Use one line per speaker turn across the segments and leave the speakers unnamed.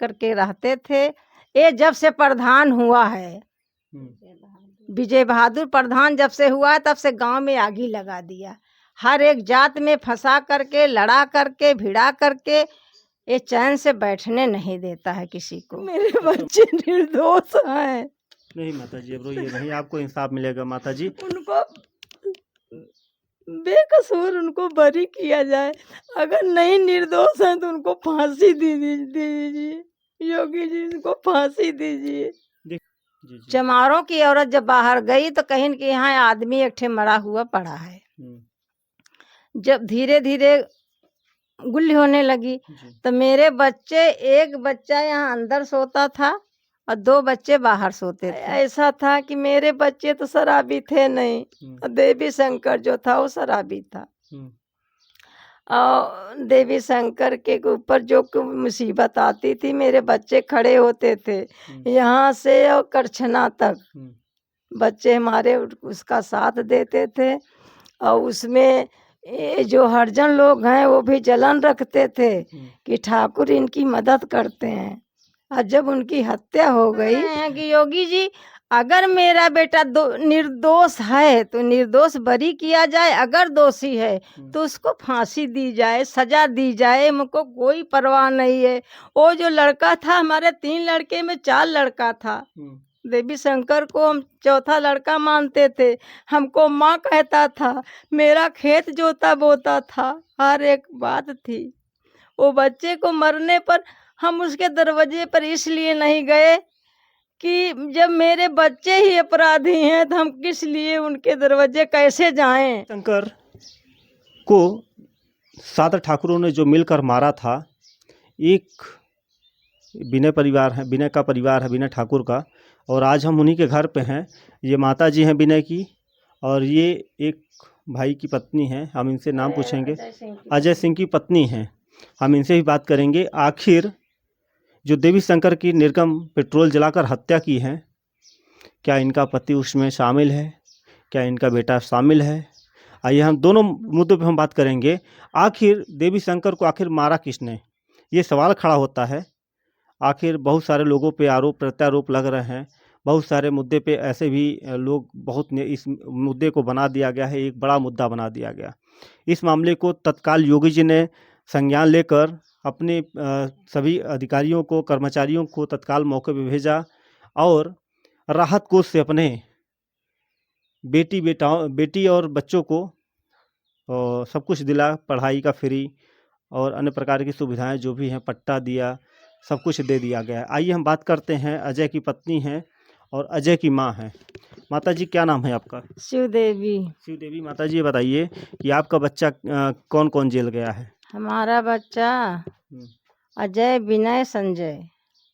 करके रहते थे। ये जब से प्रधान हुआ है, विजय बहादुर प्रधान जब से हुआ तब से गांव में आग ही लगा दिया। हर एक जात में फंसा करके, लड़ा करके, भिड़ा करके, ये चैन से बैठने नहीं देता है किसी को। मेरे बच्चे निर्दोष हैं।
नहीं माता जी, अब रोइए नहीं, आपको इंसाफ मिलेगा माता जी।
उनको बेकसूर उनको बरी किया जाए। अगर नहीं निर्दोष हैं तो उनको फांसी दीजिए। योगी जी, उनको फांसी दीजिए।
जी जी।
चमारों की औरत जब बाहर गई तो कहीं कि यहाँ आदमी एक ठे मरा हुआ पड़ा है। जब धीरे धीरे गुल्ली होने लगी तो मेरे बच्चे, एक बच्चा यहाँ अंदर सोता था और 2 बच्चे बाहर सोते थे। ऐसा था कि मेरे बच्चे तो शराबी थे नहीं, और देवी शंकर जो था वो शराबी था। और देवी शंकर के ऊपर जो मुसीबत आती थी, मेरे बच्चे खड़े होते थे यहाँ से और करछना तक। बच्चे हमारे उसका साथ देते थे। और उसमें ये जो हरिजन लोग हैं वो भी जलन रखते थे कि ठाकुर इनकी मदद करते हैं। और जब उनकी हत्या हो गई कि योगी जी, अगर मेरा बेटा निर्दोष है तो निर्दोष बरी किया जाए, अगर दोषी है तो उसको फांसी दी जाए, सजा दी जाए, मुझको कोई परवाह नहीं है। वो जो लड़का था, हमारे 3 लड़के में 4 लड़का था। देवी शंकर को हम चौथा लड़का मानते थे। हमको माँ कहता था, मेरा खेत जोता बोता था, हर एक बात थी। वो बच्चे को मरने पर हम उसके दरवाजे पर इसलिए नहीं गए कि जब मेरे बच्चे ही अपराधी हैं तो हम किस लिए उनके दरवाजे कैसे जाएं।
शंकर को 7 ठाकुरों ने जो मिलकर मारा था, एक विनय परिवार है, विनय का परिवार है, विनय ठाकुर का। और आज हम उन्हीं के घर पे हैं। ये माता जी हैं विनय की, और ये एक भाई की पत्नी है। हम इनसे नाम पूछेंगे। अजय सिंह की पत्नी हैं। हम इनसे भी बात करेंगे। आखिर जो देवी शंकर की निर्गम पेट्रोल जलाकर हत्या की है, क्या इनका पति उसमें शामिल है, क्या इनका बेटा शामिल है? आइए हम दोनों मुद्दों पे हम बात करेंगे। आखिर देवी शंकर को आखिर मारा किसने, ये सवाल खड़ा होता है। आखिर बहुत सारे लोगों पे आरोप प्रत्यारोप लग रहे हैं। बहुत सारे मुद्दे पे ऐसे भी लोग बहुत ने इस मुद्दे को बना दिया गया है, एक बड़ा मुद्दा बना दिया गया। इस मामले को तत्काल योगी जी ने संज्ञान लेकर अपने सभी अधिकारियों को, कर्मचारियों को तत्काल मौके पर भेजा और राहत कोष से अपने बेटी और बच्चों को सब कुछ दिला, पढ़ाई का फ्री और अन्य प्रकार की सुविधाएं जो भी हैं, पट्टा दिया, सब कुछ दे दिया गया है। आइए हम बात करते हैं। अजय की पत्नी हैं और अजय की माँ हैं। माता जी, क्या नाम है आपका?
शिवदेवी।
शिवदेवी। माता जी, ये बताइए कि आपका बच्चा कौन कौन जेल गया है?
हमारा बच्चा अजय, विनय, संजय,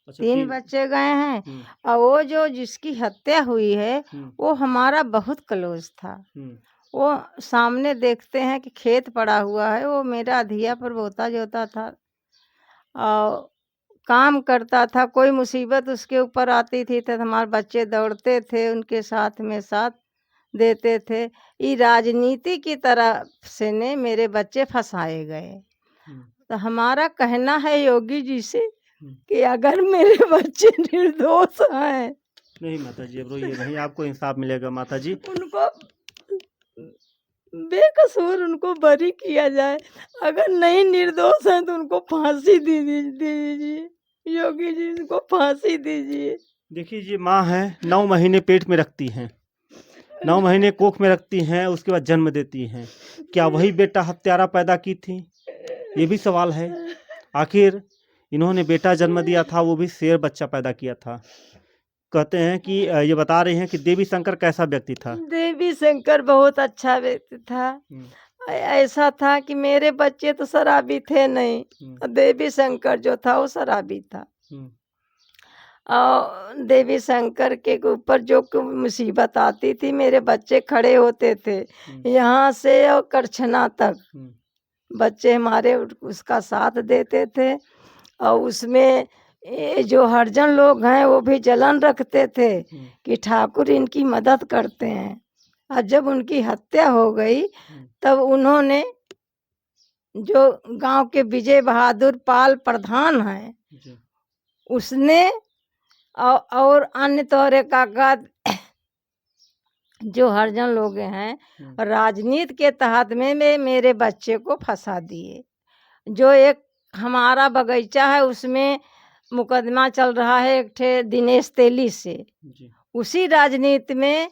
3 बच्चे गए हैं। और वो जो जिसकी हत्या हुई है वो हमारा बहुत क्लोज था। वो सामने देखते हैं कि खेत पड़ा हुआ है, वो मेरा अधिया पर बोता जोता था और काम करता था। कोई मुसीबत उसके ऊपर आती थी तो हमारे बच्चे दौड़ते थे, उनके साथ में साथ देते थे। ये राजनीति की तरफ से ने मेरे बच्चे फंसाए गए। तो हमारा कहना है योगी जी से कि अगर मेरे बच्चे निर्दोष हैं।
नहीं माता जी, अब रोइए नहीं, आपको इंसाफ मिलेगा माता जी।
उनको बेकसूर उनको बरी किया जाए। अगर नहीं निर्दोष हैं तो उनको फांसी दीजिए। योगी जी, उनको फांसी दीजिए।
देखिए, ये माँ है, 9 महीने पेट में रखती हैं, 9 महीने कोख में रखती हैं, उसके बाद जन्म देती हैं। क्या वही बेटा हत्यारा पैदा की थी? ये भी सवाल है। आखिर इन्होंने बेटा जन्म दिया था, वो भी शेर बच्चा पैदा किया था। कहते हैं कि ये बता रहे हैं कि देवी शंकर कैसा व्यक्ति था?
देवी शंकर बहुत अच्छा व्यक्ति था। ऐसा था कि मेरे बच्चे तो शराबी थे नहीं, देवी शंकर जो था वो शराबी था। और देवी शंकर के ऊपर जो मुसीबत आती थी, मेरे बच्चे खड़े होते थे यहाँ से और करछना तक। बच्चे हमारे उसका साथ देते थे। और उसमें ये जो हरिजन लोग हैं वो भी जलन रखते थे कि ठाकुर इनकी मदद करते हैं। और जब उनकी हत्या हो गई तब उन्होंने, जो गांव के विजय बहादुर पाल प्रधान हैं, उसने और अन्य तोहरे काका जो हरिजन लोग हैं राजनीति के तहत में मेरे बच्चे को फंसा दिए। जो एक हमारा बगीचा है उसमें मुकदमा चल रहा है एक ठे दिनेश तेली से, उसी राजनीति में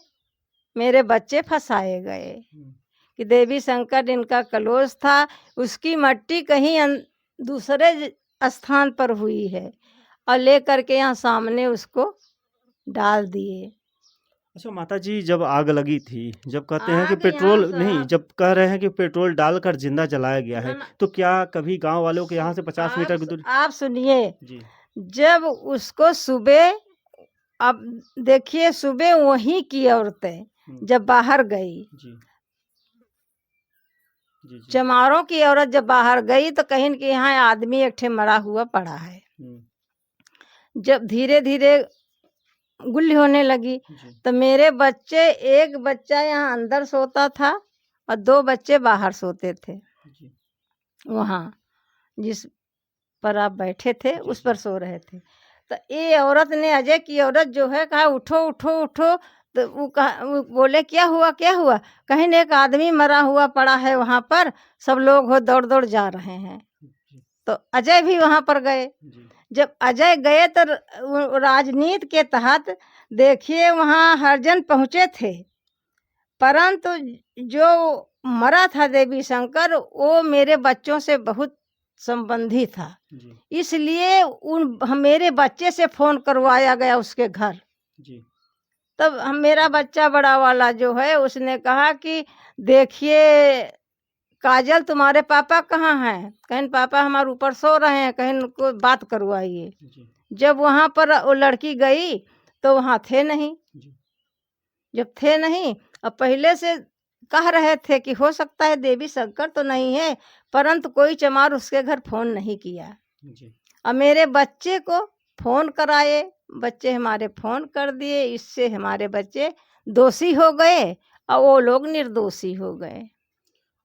मेरे बच्चे फंसाए गए कि देवी शंकर इनका क्लोज था, उसकी मट्टी कहीं दूसरे स्थान पर हुई है और ले करके यहाँ सामने उसको डाल दिए।
अच्छा माता जी, जब आग लगी थी, जब कहते हैं कि
आग
पेट्रोल
यहाँ
नहीं,
साहब
जब कह रहे हैं कि पेट्रोल डालकर जिंदा जलाया गया है,
ना
तो क्या कभी गांव वालों के यहाँ से 50 मीटर की दूरी?
आप सुनिए,
जी
जब उसको सुबह, अब देखिए सुबह वहीं की औरतें जब बाहर गई,
जी जी जी
चमारों की औरत जब बाहर गई तो कहीं कि यहाँ आदमी एक ठे मरा हुआ पड़ा है। जब धीरे धीरे गुल्ली होने लगी
जी
तो मेरे बच्चे, एक बच्चा यहाँ अंदर सोता था और 2 बच्चे बाहर सोते थे।
जी
वहाँ जिस पर आप बैठे थे
जी
उस पर सो रहे थे। तो ये औरत ने, अजय की औरत जो है, कहा उठो उठो उठो। तो वो बोले क्या हुआ क्या हुआ? कहीं न एक आदमी मरा हुआ पड़ा है वहाँ पर, सब लोग हो दौड़ दौड़ जा रहे हैं।
जी
तो अजय भी वहाँ पर गए।
जी
जब अजय गए तो राजनीति के तहत देखिए वहाँ हरिजन पहुँचे थे, परंतु जो मरा था देवी शंकर वो मेरे बच्चों से बहुत संबंधी था,
जी
इसलिए मेरे बच्चे से फोन करवाया गया उसके घर।
जी
तब मेरा बच्चा बड़ा वाला जो है उसने कहा कि देखिए काजल तुम्हारे पापा कहाँ हैं? कहीं पापा हमारे ऊपर सो रहे हैं, कहीं उनको बात करवाइए।
जी
जब वहाँ पर वो लड़की गई तो वहाँ थे नहीं।
जी
जब थे नहीं, अब पहले से कह रहे थे कि हो सकता है देवी शंकर तो नहीं है, परंतु कोई चमार उसके घर फोन नहीं किया।
जी
अब मेरे बच्चे को फोन कराए, बच्चे हमारे फोन कर दिए, इससे हमारे बच्चे दोषी हो गए और वो लोग निर्दोषी हो गए।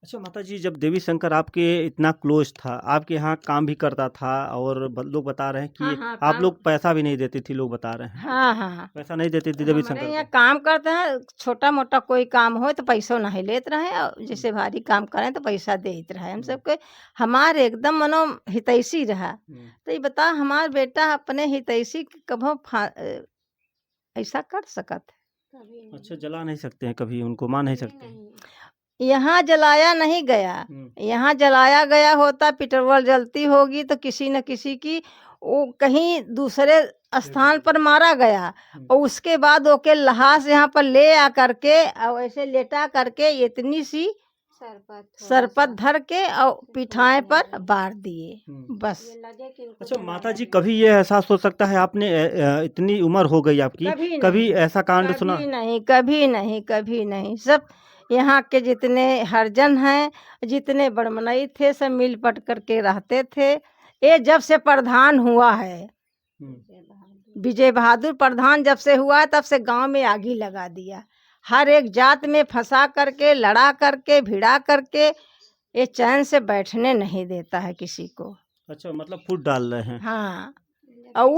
अच्छा माता जी, जब देवी शंकर आपके इतना क्लोज था, आपके यहाँ काम भी करता था और लोग बता रहे हैं
हाँ
कि
हाँ
आप
काम,
लोग पैसा भी नहीं देती थी, लोग बता रहे हैं
हाँ हाँ
पैसा नहीं देती थी देवी
हमारे
शंकर
यहाँ
को।
काम करते हैं, छोटा मोटा कोई काम हो तो पैसों नहीं लेते रहे, और जैसे भारी काम करें तो पैसा देते रहे। हम सबके हमारे एकदम मनो हितैषी रहा। तो ये बता हमार बेटा अपने हितैषी कभो ऐसा कर सकत है?
अच्छा, जला नहीं सकते हैं कभी, उनको मार नहीं सकते हैं।
यहाँ जलाया नहीं गया, यहाँ जलाया गया होता पेट्रोल जलती होगी तो किसी न किसी की वो कहीं दूसरे स्थान पर मारा गया और उसके बाद ओके लहास यहाँ पर ले आ करके और ऐसे लेटा करके इतनी सी सरपत धर के और पिठाए पर बार दिए, बस।
अच्छा माता जी, कभी ये एहसास हो सकता है आपने इतनी उम्र हो गई आपकी,
कभी
कभी
नहीं,
ऐसा कांड सुना?
कभी नहीं, कभी नहीं, कभी नहीं। सब यहाँ के जितने हरिजन हैं, जितने बड़मनई थे, सब मिल पट करके रहते थे। ये जब से प्रधान हुआ है, विजय बहादुर प्रधान जब से हुआ है, तब से गांव में आग ही लगा दिया। हर एक जात में फंसा करके, लड़ा करके, भिड़ा करके, ये चैन से बैठने नहीं देता है किसी को।
अच्छा, मतलब फूट डाल रहे हैं।
हाँ, और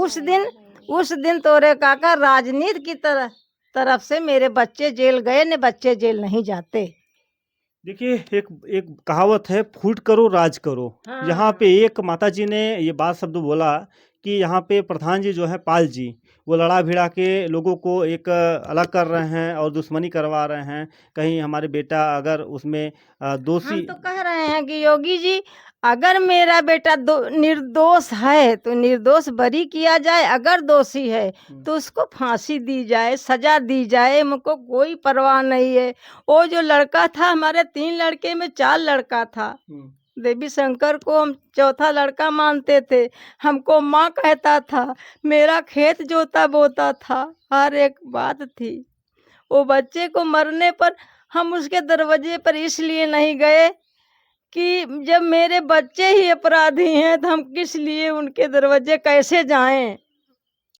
उस दिन तोरे काका राजनीति की तरफ से मेरे बच्चे जेल गए, ने बच्चे जेल नहीं जाते।
देखिए, एक कहावत है, फूट करो राज करो।
हाँ।
यहाँ पे एक माता जी ने ये बात शब्द बोला कि यहाँ पे प्रधान जी जो है पाल जी, वो लड़ा भिड़ा के लोगों को एक अलग कर रहे हैं और दुश्मनी करवा रहे हैं। कहीं हमारे बेटा अगर उसमें दोषी,
हम तो कह रहे हैं कि योगी जी, अगर मेरा बेटा निर्दोष है तो निर्दोष बरी किया जाए, अगर दोषी है तो उसको फांसी दी जाए, सजा दी जाए, मुझको कोई परवाह नहीं है। वो जो लड़का था, हमारे 3 लड़के में 4 लड़का था, देवी शंकर को हम चौथा लड़का मानते थे। हमको माँ कहता था, मेरा खेत जोता बोता था, हर एक बात थी। वो बच्चे को मरने पर हम उसके दरवाजे पर इसलिए नहीं गए कि जब मेरे बच्चे ही अपराधी हैं तो हम किस लिए उनके दरवाजे कैसे जाएं।